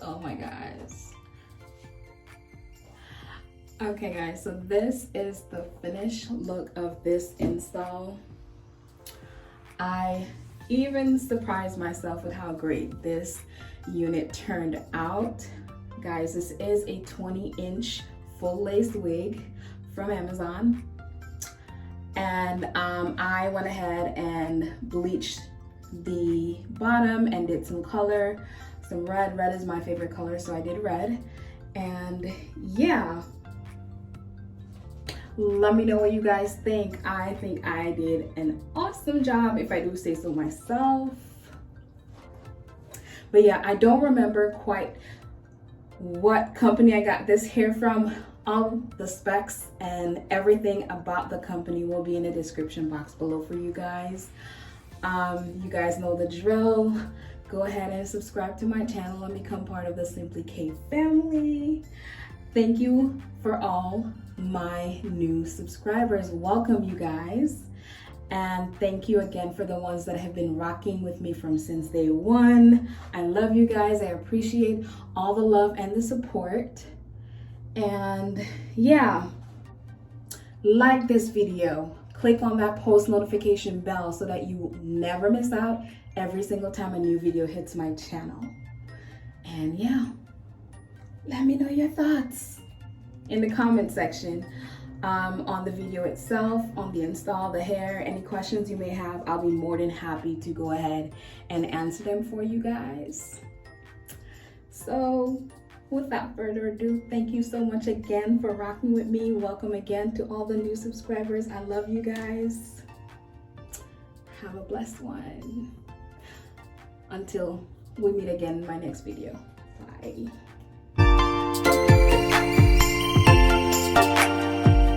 Oh my gosh. Okay guys, so this is the finished look of this install. I even surprised myself with how great this unit turned out. Guys, this is a 20-inch full lace wig from Amazon. And I went ahead and bleached the bottom and did some color, some red. Red is my favorite color, so I did red. And yeah, let me know what you guys think. I think I did an awesome job, if I do say so myself. But yeah, I don't remember quite what company I got this hair from. All the specs and everything about the company will be in the description box below for you guys. You guys know the drill. Go ahead and subscribe to my channel and become part of the Simply K family. Thank you for all my new subscribers. Welcome, you guys. And thank you again for the ones that have been rocking with me from since day one. I love you guys. I appreciate all the love and the support. And yeah, like this video, click on that post notification bell so that you never miss out every single time a new video hits my channel. And yeah, let me know your thoughts in the comment section on the video itself, on the install, the hair. Any questions you may have, I'll be more than happy to go ahead and answer them for you guys. So without further ado, thank you so much again for rocking with me. Welcome again to all the new subscribers. I love you guys. Have a blessed one. Until we meet again in my next video. Bye.